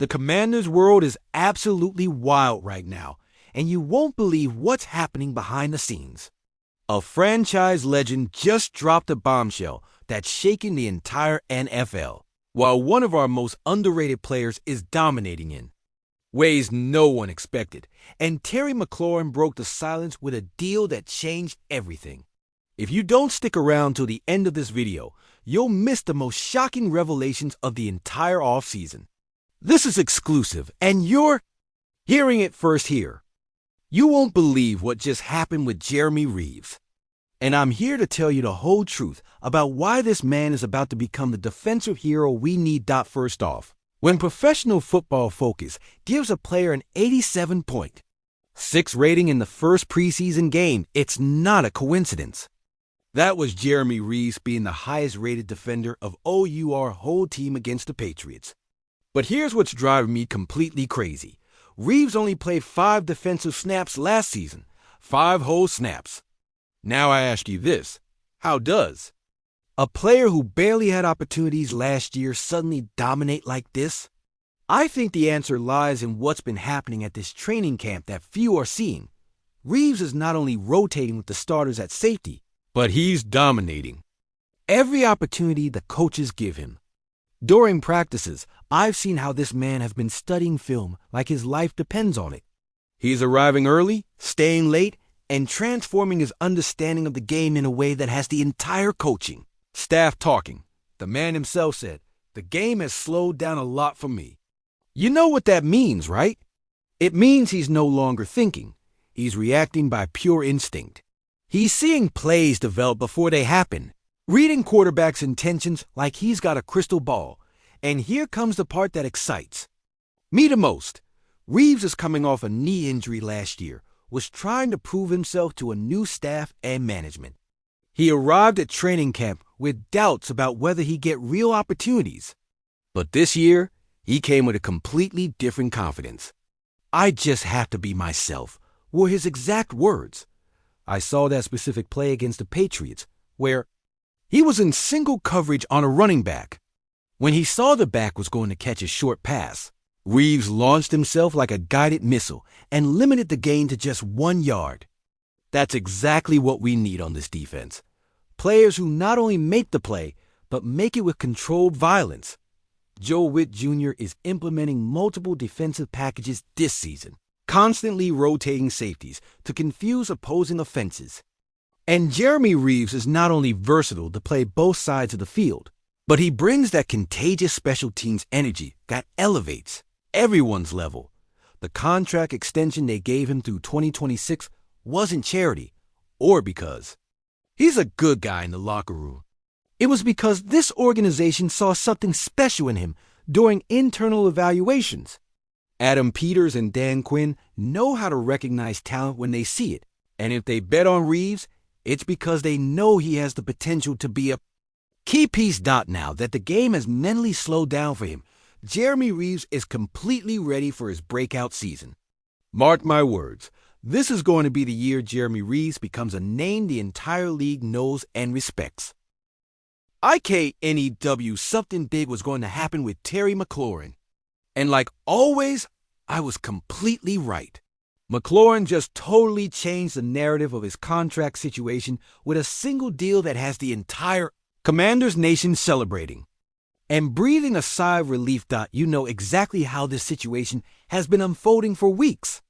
The Commanders' world is absolutely wild right now, and you won't believe what's happening behind the scenes. A franchise legend just dropped a bombshell that's shaking the entire NFL, while one of our most underrated players is dominating in ways no one expected, and Terry McLaurin broke the silence with a deal that changed everything. If you don't stick around till the end of this video, you'll miss the most shocking revelations of the entire offseason. This is exclusive, and you're hearing it first here. You won't believe what just happened with Jeremy Reeves. And I'm here to tell you the whole truth about why this man is about to become the defensive hero we need. First off, when Professional Football Focus gives a player an 87.6 rating in the first preseason game, it's not a coincidence. That was Jeremy Reeves being the highest rated defender of our whole team against the Patriots. But here's what's driving me completely crazy. Reeves only played 5 defensive snaps last season. 5 whole snaps. Now I ask you this, how does a player who barely had opportunities last year suddenly dominate like this? I think the answer lies in what's been happening at this training camp that few are seeing. Reeves is not only rotating with the starters at safety, but he's dominating every opportunity the coaches give him. During practices, I've seen how this man has been studying film like his life depends on it. He's arriving early, staying late, and transforming his understanding of the game in a way that has the entire coaching staff talking. The man himself said, "The game has slowed down a lot for me." You know what that means, right? It means he's no longer thinking. He's reacting by pure instinct. He's seeing plays develop before they happen, reading quarterbacks' intentions like he's got a crystal ball. And here comes the part that excites me the most. Reeves is coming off a knee injury last year, was trying to prove himself to a new staff and management. He arrived at training camp with doubts about whether he'd get real opportunities. But this year, he came with a completely different confidence. "I just have to be myself," were his exact words. I saw that specific play against the Patriots, where he was in single coverage on a running back. When he saw the back was going to catch a short pass, Reeves launched himself like a guided missile and limited the gain to just 1 yard. That's exactly what we need on this defense. Players who not only make the play, but make it with controlled violence. Joe Witt Jr. is implementing multiple defensive packages this season, constantly rotating safeties to confuse opposing offenses. And Jeremy Reeves is not only versatile to play both sides of the field, but he brings that contagious special teams energy that elevates everyone's level. The contract extension they gave him through 2026 wasn't charity, or because he's a good guy in the locker room. It was because this organization saw something special in him during internal evaluations. Adam Peters and Dan Quinn know how to recognize talent when they see it, and if they bet on Reeves, it's because they know he has the potential to be a key piece. Now that the game has mentally slowed down for him, Jeremy Reeves is completely ready for his breakout season. Mark my words, this is going to be the year Jeremy Reeves becomes a name the entire league knows and respects. IKNEW, something big was going to happen with Terry McLaurin. And like always, I was completely right. McLaurin just totally changed the narrative of his contract situation with a single deal that has the entire Commanders Nation celebrating and breathing a sigh of relief. You know exactly how this situation has been unfolding for weeks.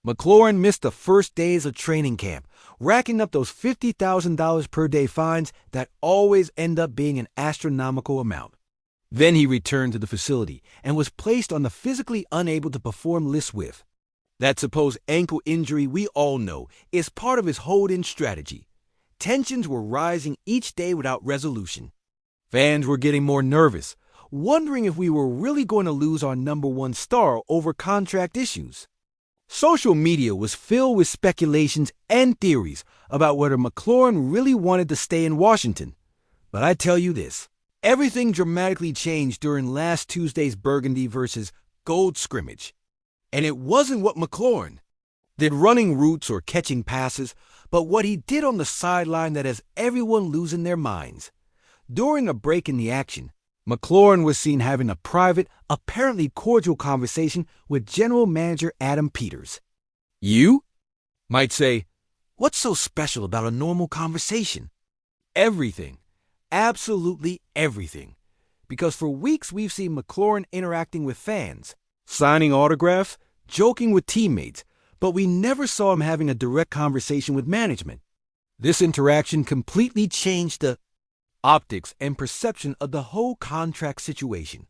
McLaurin missed the first days of training camp, racking up those $50,000 per day fines that always end up being an astronomical amount. Then he returned to the facility and was placed on the physically unable to perform list with. That supposed ankle injury we all know is part of his hold-in strategy. Tensions were rising each day without resolution. Fans were getting more nervous, wondering if we were really going to lose our number one star over contract issues. Social media was filled with speculations and theories about whether McLaurin really wanted to stay in Washington. But I tell you this, everything dramatically changed during last Tuesday's Burgundy versus Gold scrimmage. And it wasn't what McLaurin did running routes or catching passes, but what he did on the sideline that has everyone losing their minds. During a break in the action, McLaren was seen having a private, apparently cordial conversation with General Manager Adam Peters. You might say, what's so special about a normal conversation? Everything. Absolutely everything. Because for weeks we've seen McLaren interacting with fans, signing autographs, joking with teammates, but we never saw him having a direct conversation with management. This interaction completely changed the optics and perception of the whole contract situation.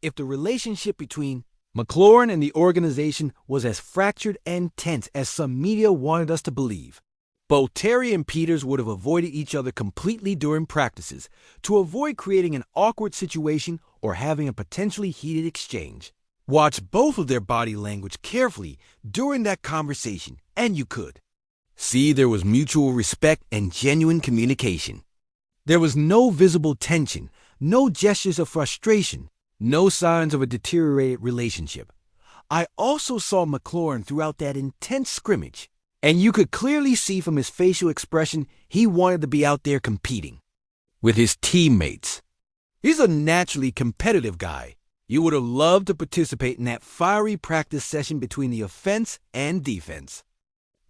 If the relationship between McLaren and the organization was as fractured and tense as some media wanted us to believe, both Terry and Peters would have avoided each other completely during practices to avoid creating an awkward situation or having a potentially heated exchange. Watch both of their body language carefully during that conversation, and you could see there was mutual respect and genuine communication. There was no visible tension, no gestures of frustration, no signs of a deteriorated relationship. I also saw McLaren throughout that intense scrimmage, and you could clearly see from his facial expression he wanted to be out there competing with his teammates. He's a naturally competitive guy. You would have loved to participate in that fiery practice session between the offense and defense.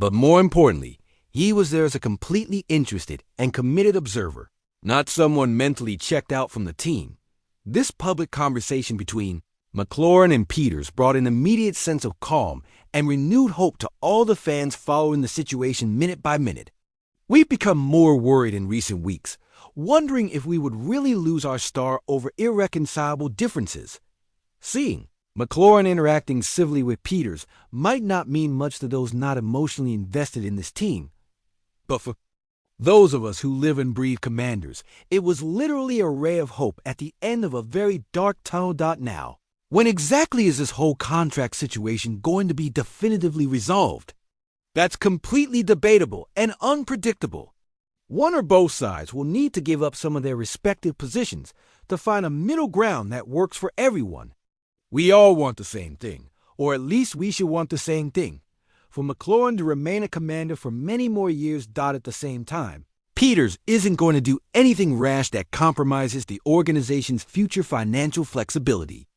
But more importantly, he was there as a completely interested and committed observer, not someone mentally checked out from the team. This public conversation between McLaren and Peters brought an immediate sense of calm and renewed hope to all the fans following the situation minute by minute. We've become more worried in recent weeks, wondering if we would really lose our star over irreconcilable differences. Seeing McLaren interacting civilly with Peters might not mean much to those not emotionally invested in this team, but for those of us who live and breathe Commanders, it was literally a ray of hope at the end of a very dark tunnel. Now, when exactly is this whole contract situation going to be definitively resolved? That's completely debatable and unpredictable. One or both sides will need to give up some of their respective positions to find a middle ground that works for everyone. We all want the same thing, or at least we should want the same thing. For McLaren to remain a Commander for many more years. At the same time, Peters isn't going to do anything rash that compromises the organization's future financial flexibility.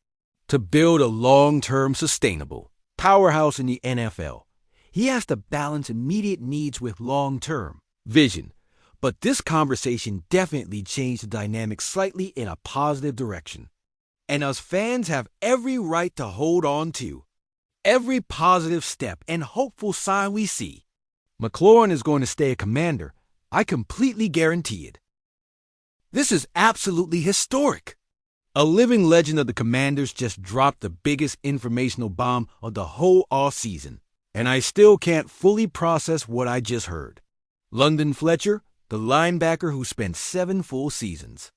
To build a long-term sustainable powerhouse in the NFL, he has to balance immediate needs with long-term vision. But this conversation definitely changed the dynamic slightly in a positive direction. And us fans have every right to hold on to every positive step and hopeful sign we see. McLaren is going to stay a Commander. I completely guarantee it. This is absolutely historic. A living legend of the Commanders just dropped the biggest informational bomb of the whole offseason, and I still can't fully process what I just heard. London Fletcher, the linebacker who spent 7 full seasons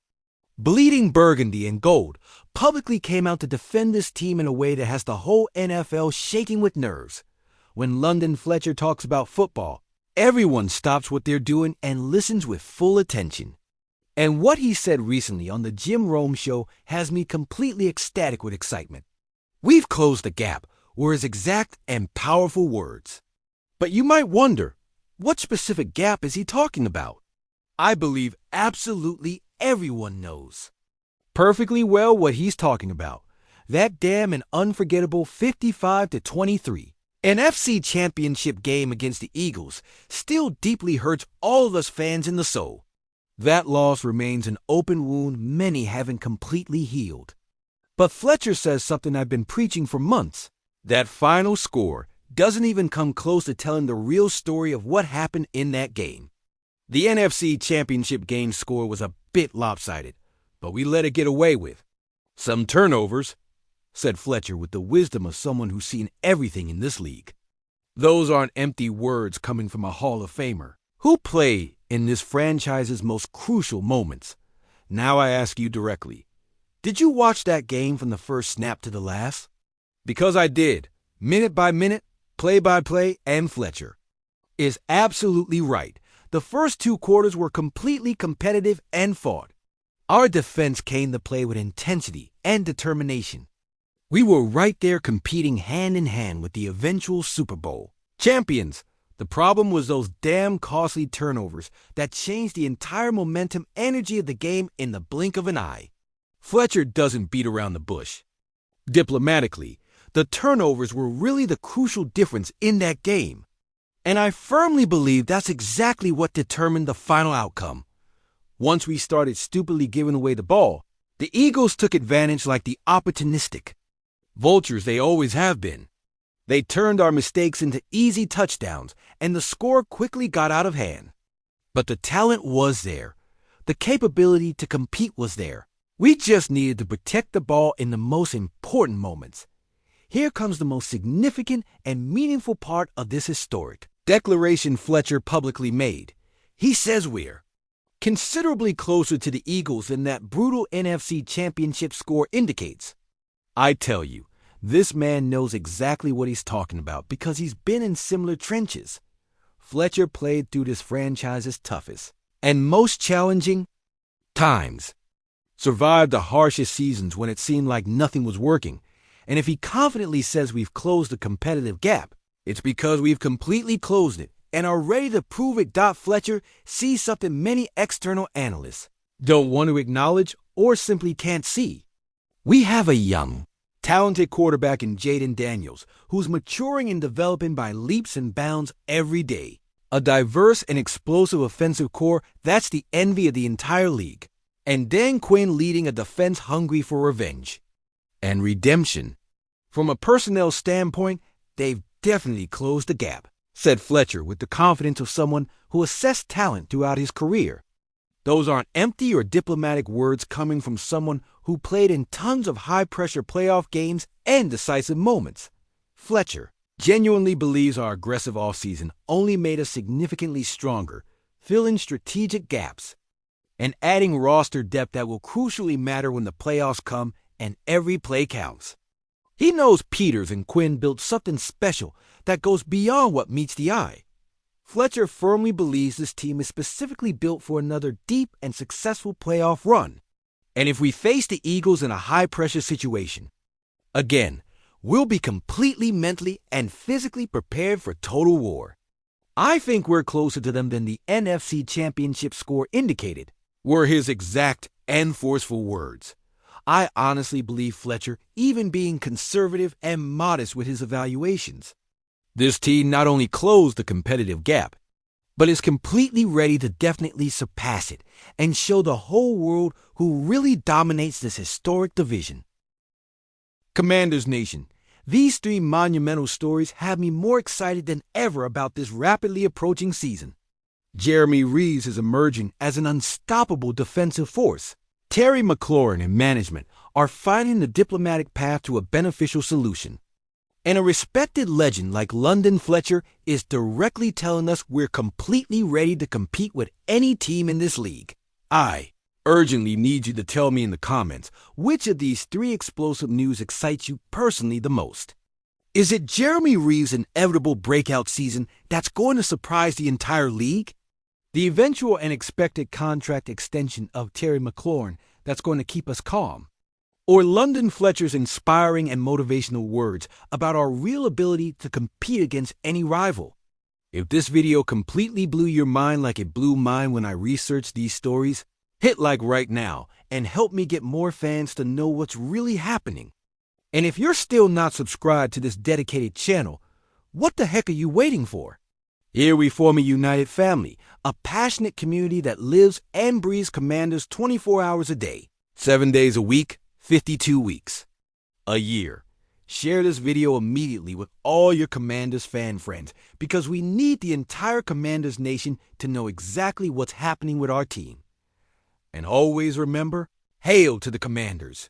bleeding burgundy and gold, publicly came out to defend this team in a way that has the whole NFL shaking with nerves. When London Fletcher talks about football, everyone stops what they're doing and listens with full attention. And what he said recently on the Jim Rome show has me completely ecstatic with excitement. We've closed the gap were his exact and powerful words. But you might wonder, what specific gap is he talking about? I believe absolutely everyone knows perfectly well what he's talking about. That damn and unforgettable 55-23 NFC Championship game against the Eagles still deeply hurts all of us fans in the soul. That loss remains an open wound many haven't completely healed. But Fletcher says something I've been preaching for months. That final score doesn't even come close to telling the real story of what happened in that game. The NFC Championship game score was a bit lopsided, but we let it get away with some turnovers, said Fletcher with the wisdom of someone who's seen everything in this league. Those aren't empty words coming from a Hall of Famer who played in this franchise's most crucial moments. Now I ask you directly, did you watch that game from the first snap to the last? Because I did, minute by minute, play by play, and Fletcher is absolutely right. The first 2 quarters were completely competitive and fought. Our defense came to play with intensity and determination. We were right there competing hand in hand with the eventual Super Bowl champions. The problem was those damn costly turnovers that changed the entire momentum energy of the game in the blink of an eye. Fletcher doesn't beat around the bush. Diplomatically, the turnovers were really the crucial difference in that game. And I firmly believe that's exactly what determined the final outcome. Once we started stupidly giving away the ball, the Eagles took advantage like the opportunistic vultures they always have been. They turned our mistakes into easy touchdowns, and the score quickly got out of hand. But the talent was there. The capability to compete was there. We just needed to protect the ball in the most important moments. Here comes the most significant and meaningful part of this historic declaration Fletcher publicly made. He says we're considerably closer to the Eagles than that brutal NFC Championship score indicates. I tell you, this man knows exactly what he's talking about because he's been in similar trenches. Fletcher played through this franchise's toughest and most challenging times, survived the harshest seasons when it seemed like nothing was working, and if he confidently says we've closed the competitive gap, it's because we've completely closed it and are ready to prove it. Fletcher sees something many external analysts don't want to acknowledge or simply can't see. We have a young, talented quarterback in Jayden Daniels who's maturing and developing by leaps and bounds every day. A diverse and explosive offensive core that's the envy of the entire league. And Dan Quinn leading a defense hungry for revenge and redemption. From a personnel standpoint, they've definitely closed the gap, said Fletcher with the confidence of someone who assessed talent throughout his career. Those aren't empty or diplomatic words coming from someone who played in tons of high-pressure playoff games and decisive moments. Fletcher genuinely believes our aggressive offseason only made us significantly stronger, filling strategic gaps, and adding roster depth that will crucially matter when the playoffs come and every play counts. He knows Peters and Quinn built something special that goes beyond what meets the eye. Fletcher firmly believes this team is specifically built for another deep and successful playoff run. And if we face the Eagles in a high-pressure situation, again, we'll be completely mentally and physically prepared for total war. I think we're closer to them than the NFC Championship score indicated, were his exact and forceful words. I honestly believe Fletcher even being conservative and modest with his evaluations. This team not only closed the competitive gap, but is completely ready to definitely surpass it and show the whole world who really dominates this historic division. Commanders Nation, these three monumental stories have me more excited than ever about this rapidly approaching season. Jeremy Reeves is emerging as an unstoppable defensive force. Terry McLaurin and management are finding the diplomatic path to a beneficial solution. And a respected legend like London Fletcher is directly telling us we're completely ready to compete with any team in this league. I urgently need you to tell me in the comments which of these three explosive news excites you personally the most. Is it Jeremy Reeves' inevitable breakout season that's going to surprise the entire league? The eventual and expected contract extension of Terry McLaurin that's going to keep us calm? Or London Fletcher's inspiring and motivational words about our real ability to compete against any rival? If this video completely blew your mind like it blew mine when I researched these stories, hit like right now and help me get more fans to know what's really happening. And if you're still not subscribed to this dedicated channel, what the heck are you waiting for? Here we form a united family, a passionate community that lives and breathes Commanders 24 hours a day, 7 days a week, 52 weeks, a year. Share this video immediately with all your Commanders fan friends because we need the entire Commanders Nation to know exactly what's happening with our team. And always remember, hail to the Commanders!